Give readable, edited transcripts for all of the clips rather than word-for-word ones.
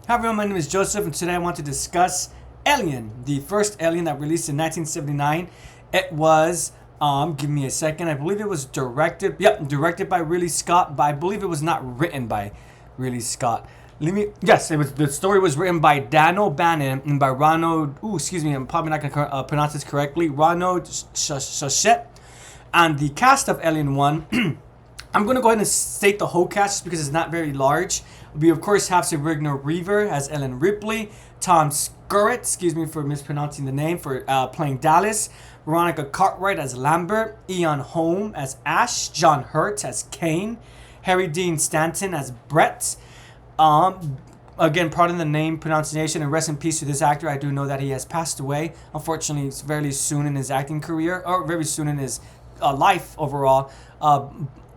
Hi everyone, my name is Joseph, and today I want to discuss Alien, the first Alien that released in 1979. It was, give me a second, I believe it was directed by Ridley Scott, but I believe it was not written by Ridley Scott. Yes, it was. The story was written by Dan O'Bannon and by Ronald, I'm probably not going to pronounce this correctly, Ronald Shachette. And the cast of Alien 1, I'm going to go ahead and state the whole cast just because it's not very large. We, of course, have Sigourney Weaver as Ellen Ripley, Tom Skerritt, excuse me for mispronouncing the name, for playing Dallas, Veronica Cartwright as Lambert, Ian Holm as Ash, John Hurt as Kane, Harry Dean Stanton as Brett. Again, pardon the name pronunciation, and rest in peace to this actor. I do know that he has passed away, unfortunately, very soon in his acting career, or very soon in his life overall.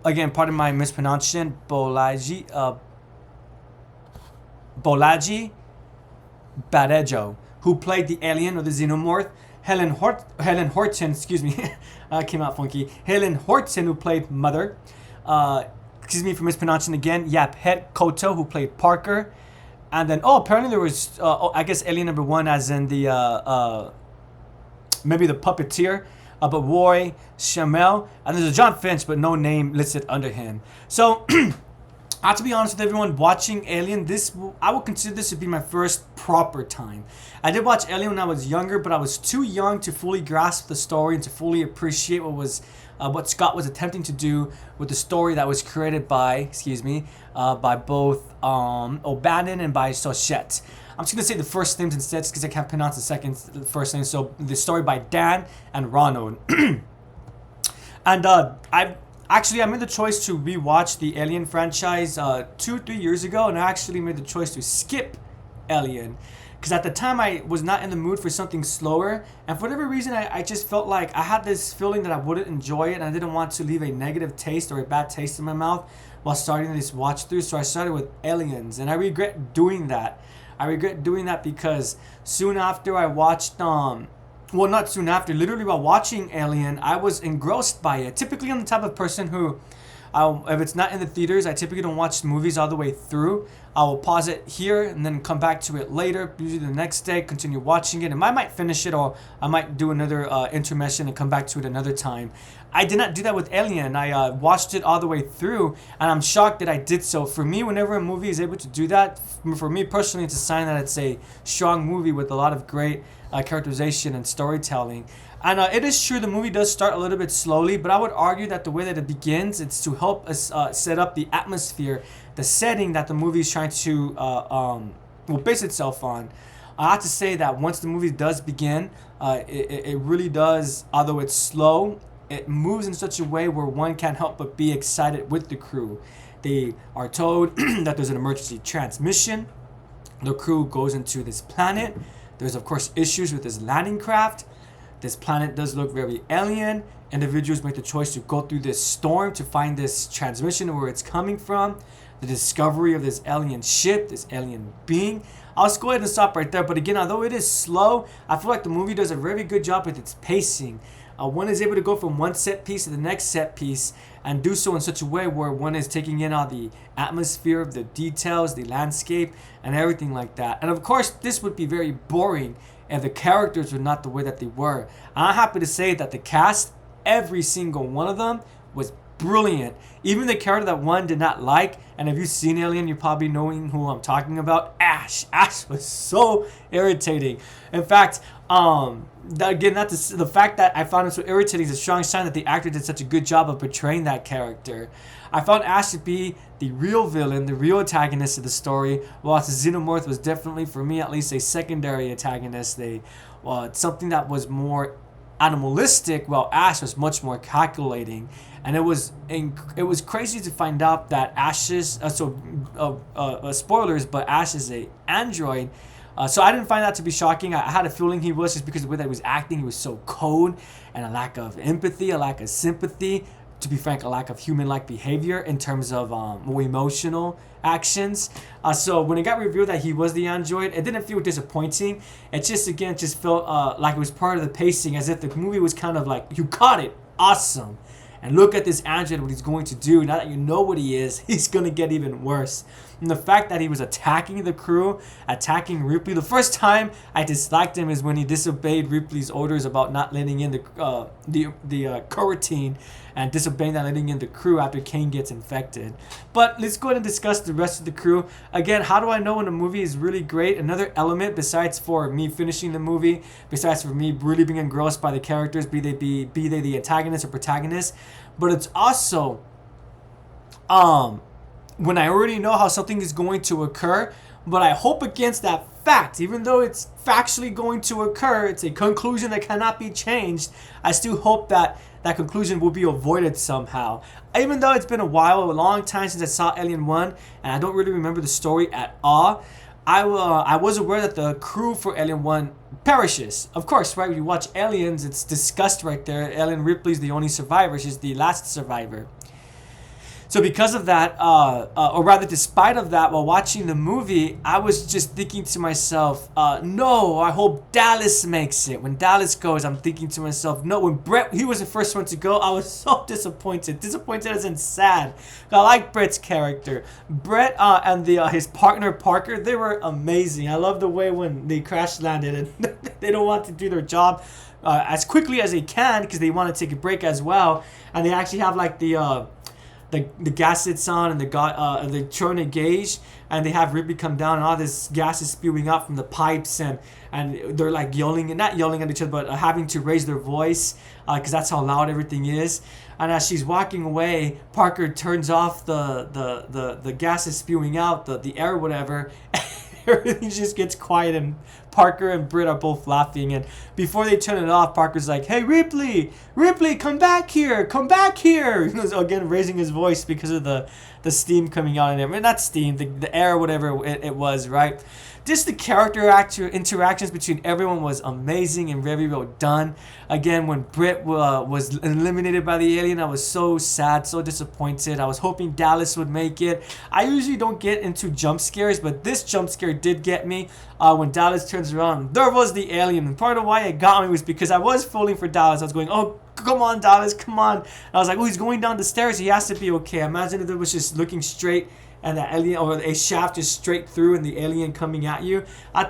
Again, pardon my mispronunciation, Bolaji Badejo, who played the alien or the xenomorph. Helen Horton, excuse me, came out funky. Helen Horton, who played Mother. Excuse me for mispronouncing again. Yaphet Kotto, who played Parker. And then, apparently there was, I guess Alien number 1, as in the, maybe the puppeteer. But Roy Shamel, and there's a John Finch, but no name listed under him. So, I have to be honest with everyone, watching Alien, I would consider this to be my first proper time. I did watch Alien when I was younger, but I was too young to fully grasp the story and to fully appreciate what Scott was attempting to do with the story that was created by both O'Bannon and by Sochette. I'm just going to say the first names instead, just because I can't pronounce the first name. So, the story by Dan and Ronald. And I made the choice to rewatch the Alien franchise 2-3 years ago, and I actually made the choice to skip Alien. Because at the time, I was not in the mood for something slower, and for whatever reason, I just felt like I had this feeling that I wouldn't enjoy it, and I didn't want to leave a negative taste or a bad taste in my mouth while starting this watch through, so I started with Aliens, and I regret doing that. Because soon after I watched, not soon after, literally while watching Alien, I was engrossed by it. Typically, I'm the type of person who, if it's not in the theaters, I typically don't watch movies all the way through. I will pause it here and then come back to it later, usually the next day, continue watching it, and I might finish it, or I might do another intermission and come back to it another time. I did not do that with Alien. I watched it all the way through, and I'm shocked that I did so. For me, whenever a movie is able to do that, for me personally, it's a sign that it's a strong movie with a lot of great characterization and storytelling. And it is true the movie does start a little bit slowly, but I would argue that the way that it begins, it's to help us set up the atmosphere, the setting that the movie is trying to base itself on. I have to say that once the movie does begin, it really does, although it's slow, it moves in such a way where one can't help but be excited with the crew. They are told that there's an emergency transmission. The crew goes into this planet. There's, of course, issues with this landing craft. This planet does look very alien. Individuals make the choice to go through this storm to find this transmission and where it's coming from. The discovery of this alien ship, this alien being. I'll just go ahead and stop right there. But again, although it is slow, I feel like the movie does a very good job with its pacing. One is able to go from one set piece to the next set piece and do so in such a way where one is taking in all the atmosphere, the details, the landscape, and everything like that. And of course, this would be very boring if the characters were not the way that they were. I'm happy to say that the cast, every single one of them, was brilliant. Even the character that one did not like, and if you've seen Alien, you're probably knowing who I'm talking about, Ash. Ash was so irritating. In fact, the fact that I found him so irritating is a strong sign that the actor did such a good job of portraying that character. I found Ash to be the real villain, the real antagonist of the story, whilst the Xenomorph was definitely, for me at least, a secondary antagonist. Something that was more animalistic, while Ash was much more calculating. And it was crazy to find out that Ash's spoilers, but Ash is a android. So I didn't find that to be shocking. I had a feeling he was, just because of the way that he was acting. He was so cold, and a lack of empathy, a lack of sympathy. To be frank, a lack of human-like behavior in terms of more emotional actions. So when it got revealed that he was the android, it didn't feel disappointing. It just felt like it was part of the pacing, as if the movie was kind of like, you caught it, awesome. And look at this android, what he's going to do. Now that you know what he is, he's going to get even worse. And the fact that he was attacking the crew, attacking Ripley. The first time I disliked him is when he disobeyed Ripley's orders about not letting in the coroutine, and disobeying that letting in the crew after Kane gets infected. But let's go ahead and discuss the rest of the crew. Again, how do I know when a movie is really great? Another element besides for me finishing the movie, besides for me really being engrossed by the characters, be they the antagonist or protagonist, but it's also when I already know how something is going to occur, but I hope against that fact, even though it's factually going to occur, it's a conclusion that cannot be changed. I still hope that that conclusion will be avoided somehow. Even though it's been a while, a long time since I saw Alien 1, and I don't really remember the story at all, I was aware that the crew for Alien 1 perishes. Of course, right? When you watch Aliens, it's discussed right there. Ellen Ripley's the only survivor. She's the last survivor. So because of that, or rather despite of that, while watching the movie, I was just thinking to myself, no, I hope Dallas makes it. When Dallas goes, I'm thinking to myself, no. When Brett, he was the first one to go, I was so disappointed. Disappointed as in sad. I like Brett's character. Brett and his partner Parker, they were amazing. I love the way when they crash landed and they don't want to do their job as quickly as they can because they want to take a break as well. And they actually have like the gas sits on and they turn a gauge, and they have Ripley come down, and all this gas is spewing out from the pipes, and they're like yelling, and not yelling at each other, but having to raise their voice because that's how loud everything is. And as she's walking away, Parker turns off the gas is spewing out, the air, whatever. Everything just gets quiet, and Parker and Britt are both laughing. And before they turn it off, Parker's like, "Hey, Ripley, come back here, come back here!" Again, raising his voice because of the steam coming out in there. I mean, not steam, the air, whatever it was, right? Just the character interactions between everyone was amazing and very well done. Again, when Britt was eliminated by the alien, I was so sad, so disappointed. I was hoping Dallas would make it. I usually don't get into jump scares, but this jump scare did get me. When Dallas turns around, there was the alien. And part of why it got me was because I was falling for Dallas. I was going, "Oh, come on, Dallas, come on." And I was like, "Oh, he's going down the stairs. He has to be okay." Imagine if it was just looking straight and the alien, or a shaft just straight through and the alien coming at you. I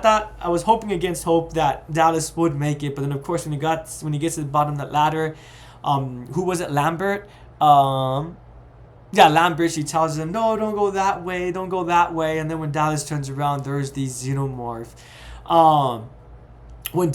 was hoping against hope that Dallas would make it, but then of course when he gets to the bottom of that ladder, who was it, Lambert? Yeah, Lambert, she tells him, "No, don't go that way, don't go that way." And then when Dallas turns around, there's the xenomorph. When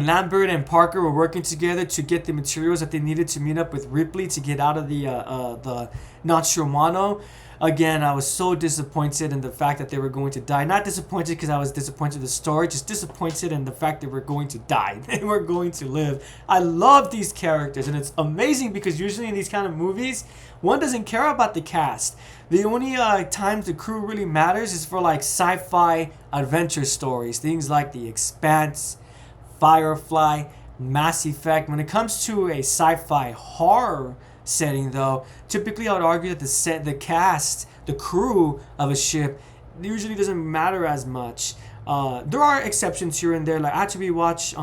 Lambert and Parker were working together to get the materials that they needed to meet up with Ripley to get out of the Nostromono, again, I was so disappointed in the fact that they were going to die. Not disappointed because I was disappointed in the story, just disappointed in the fact that we're going to die. They were going to live. I love these characters, and it's amazing because usually in these kind of movies, one doesn't care about the cast. The only times the crew really matters is for like sci-fi adventure stories, things like The Expanse, Firefly, Mass Effect. When it comes to a sci-fi horror setting, though, typically I would argue that the cast, the crew of a ship usually doesn't matter as much. There are exceptions here and there. Like I had to rewatch.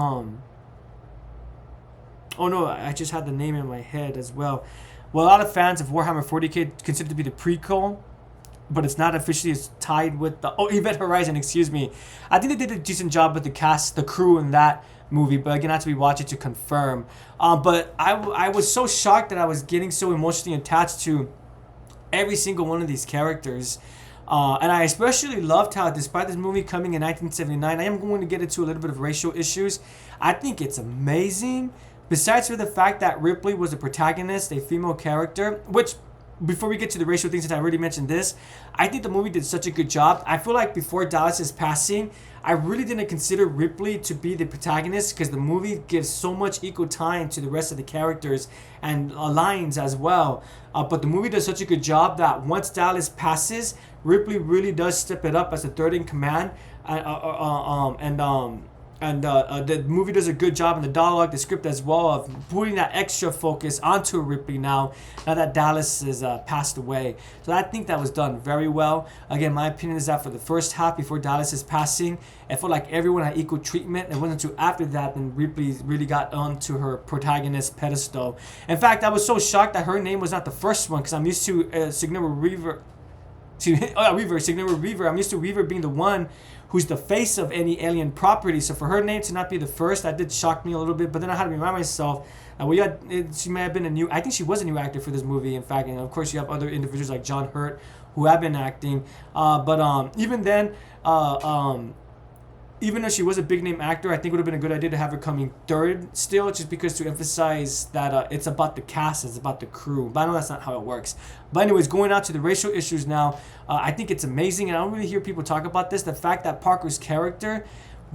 Oh no, I just had the name in my head as well. Well, a lot of fans of Warhammer 40k consider it to be the prequel, but it's not officially tied with the Event Horizon. Excuse me. I think they did a decent job with the cast, the crew in that movie, but again, I have to rewatch it to confirm. But I was so shocked that I was getting so emotionally attached to every single one of these characters. And I especially loved how, despite this movie coming in 1979, I am going to get into a little bit of racial issues. I think it's amazing. Besides for the fact that Ripley was a protagonist, a female character, which, before we get to the racial things, since I already mentioned this, I think the movie did such a good job. I feel like before Dallas's passing, I really didn't consider Ripley to be the protagonist because the movie gives so much equal time to the rest of the characters and lines as well. But the movie does such a good job that once Dallas passes, Ripley really does step it up as the third in command. And the movie does a good job in the dialogue, the script as well, of putting that extra focus onto Ripley now that Dallas has passed away. So I think that was done very well. Again, my opinion is that for the first half, before Dallas's passing, I felt like everyone had equal treatment. It wasn't until after that when Ripley really got onto her protagonist pedestal. In fact, I was so shocked that her name was not the first one because I'm used to Sigourney Weaver. Weaver, Sigourney Weaver. I'm used to Weaver being the one who's the face of any alien property. So for her name to not be the first, that did shock me a little bit. But then I had to remind myself, she may have been I think she was a new actor for this movie, in fact. And of course, you have other individuals like John Hurt who have been acting. But even then, even though she was a big name actor, I think it would have been a good idea to have her coming third still, just because to emphasize that it's about the cast, it's about the crew. But I know that's not how it works. But anyways, going out to the racial issues now, I think it's amazing, and I don't really hear people talk about this, the fact that Parker's character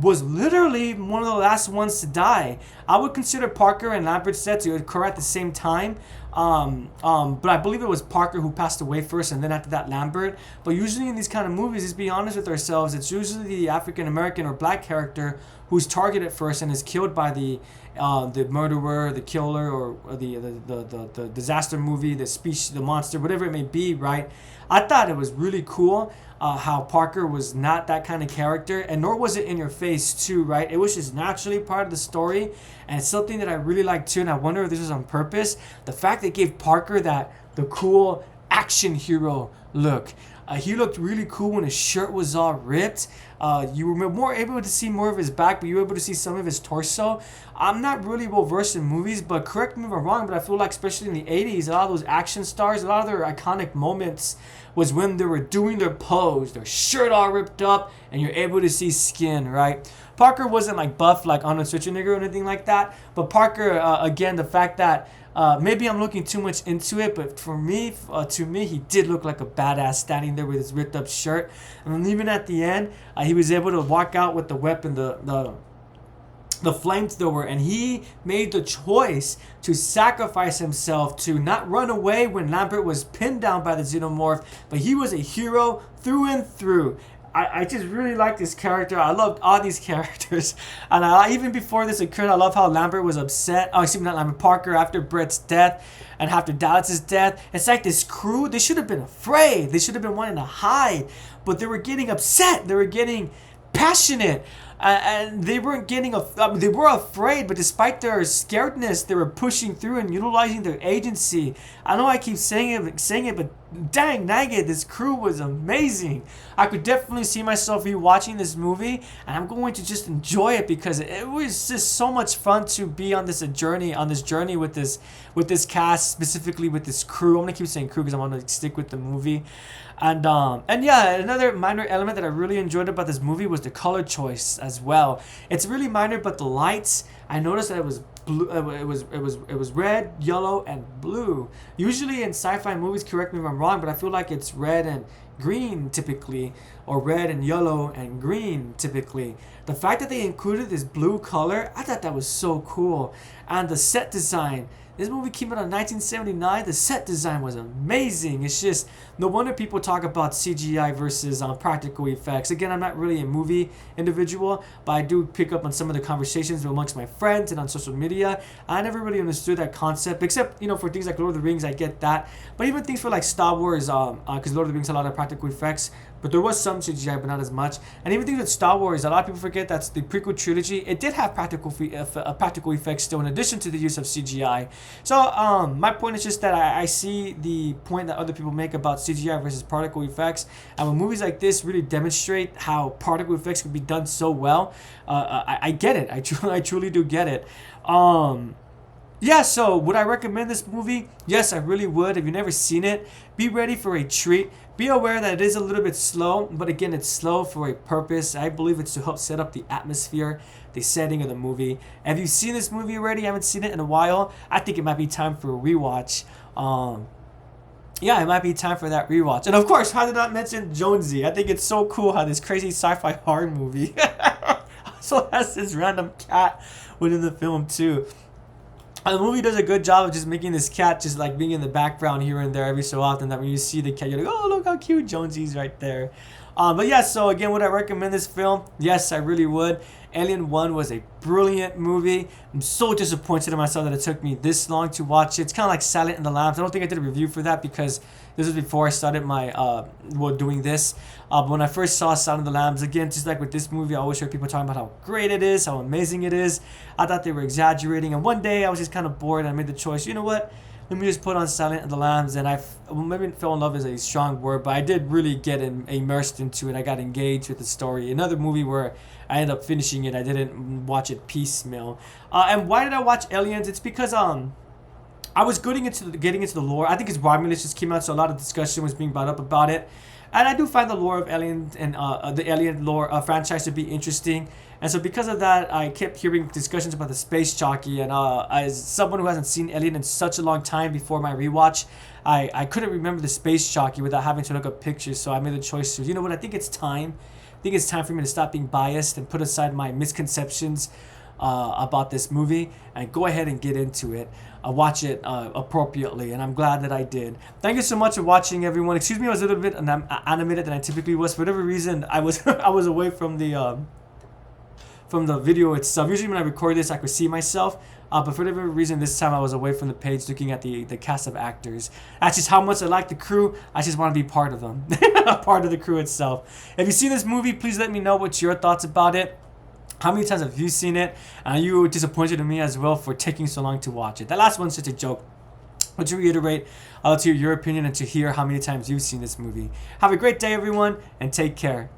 was literally one of the last ones to die. I would consider Parker and Lambert's death to occur at the same time. But I believe it was Parker who passed away first, and then after that Lambert. But usually in these kind of movies, let's be honest with ourselves, it's usually the African American or black character who's targeted first and is killed by the murderer, the killer, or the disaster movie, the species, the monster, whatever it may be, right? I thought it was really cool how Parker was not that kind of character, and nor was it in your face too, right? It was just naturally part of the story, and it's something that I really like too, and I wonder if this was on purpose. The fact they gave Parker the cool action hero look. He looked really cool when his shirt was all ripped. You were more able to see more of his back, but you were able to see some of his torso. I'm not really well versed in movies, but correct me if I'm wrong, but I feel like especially in the 80s, a lot of those action stars, a lot of their iconic moments was when they were doing their pose, their shirt all ripped up, and you're able to see skin, right? Parker wasn't like buff like Arnold Schwarzenegger or anything like that, but Parker, again, the fact that maybe I'm looking too much into it, but to me, he did look like a badass standing there with his ripped up shirt. And even at the end, he was able to walk out with the weapon, the flamethrower, and he made the choice to sacrifice himself to not run away when Lambert was pinned down by the xenomorph, but he was a hero through and through. I just really like this character. I loved all these characters. And even before this occurred, I love how Lambert was upset. Oh, excuse me, not Lambert, Parker, after Brett's death and after Dallas's death. It's like this crew, they should have been afraid. They should have been wanting to hide. But they were getting upset. They were getting passionate. And they weren't getting, they were afraid, but despite their scaredness, they were pushing through and utilizing their agency. I know I keep saying it, but dang it, this crew was amazing. I could definitely see myself rewatching this movie, and I'm going to just enjoy it because it was just so much fun to be on this journey with this cast, specifically with this crew. I'm gonna keep saying crew because I want to stick with the movie. And yeah, another minor element that I really enjoyed about this movie was the color choice as well. It's really minor, but the lights, I noticed that it was blue. It was red, yellow, and blue. Usually in sci-fi movies, correct me if I'm wrong, but I feel like it's red and green typically, or red and yellow and green typically. The fact that they included this blue color, I thought that was so cool. And the set design. This movie came out in 1979. The set design was amazing. It's just no wonder people talk about CGI versus practical effects. Again, I'm not really a movie individual, but I do pick up on some of the conversations amongst my friends and on social media. I never really understood that concept, except for things like Lord of the Rings, I get that. But even things for like Star Wars, because Lord of the Rings had a lot of practical effects, but there was some CGI, but not as much. And even things with Star Wars, a lot of people forget that's the prequel trilogy. It did have practical effects still, in addition to the use of CGI. So my point is just that I see the point that other people make about CGI versus particle effects, and when movies like this really demonstrate how particle effects can be done so well, I get it. I truly do get it. Yeah, so would I recommend this movie? Yes, I really would. If you've never seen it, be ready for a treat. Be aware that it is a little bit slow, but again, it's slow for a purpose. I believe it's to help set up the atmosphere, the setting of the movie. Have you seen this movie already? I haven't seen it in a while. I think it might be time for a rewatch. Yeah, it might be time for that rewatch. And of course, how did I not mention Jonesy? I think it's so cool how this crazy sci-fi horror movie also has this random cat within the film too. And the movie does a good job of just making this cat just like being in the background here and there every so often, that when you see the cat, you're like, oh, look how cute Jonesy's right there. But yeah, so again, would I recommend this film? Yes, I really would. Alien 1 was a brilliant movie. I'm so disappointed in myself that it took me this long to watch it. It's kind of like Silent in the Lambs. I don't think I did a review for that because this was before I started my doing this. But when I first saw Silent in the Lambs, again, just like with this movie, I always heard people talking about how great it is, how amazing it is. I thought they were exaggerating. And one day I was just kind of bored and I made the choice, you know what? let me just put on Silence of the Lambs, and maybe fell in love is a strong word, but I did really get immersed into it. I got engaged with the story. Another movie where I ended up finishing it. I didn't watch it piecemeal. And why did I watch Aliens? It's because I was getting into the lore. I think it's Romulus just came out, so a lot of discussion was being brought up about it. And I do find the lore of Alien and the Alien lore franchise to be interesting. And so because of that, I kept hearing discussions about the space jockey. And as someone who hasn't seen Alien in such a long time before my rewatch, I couldn't remember the space jockey without having to look up pictures. So I made the choice to, you know what, I think it's time. I think it's time for me to stop being biased and put aside my misconceptions about this movie and go ahead and get into it. Watch it appropriately, and I'm glad that I did. Thank you so much for watching, everyone. Excuse me, I was a little bit animated than I typically was. For whatever reason, I was I was away from the video itself. Usually when I record this, I could see myself, but for whatever reason, this time I was away from the page looking at the cast of actors. That's just how much I like the crew. I just want to be part of them, part of the crew itself. If you've seen this movie, please let me know what's your thoughts about it. How many times have you seen it? And are you disappointed in me as well for taking so long to watch it? That last one's just a joke. But to reiterate, I'd like to hear your opinion and to hear how many times you've seen this movie. Have a great day, everyone, and take care.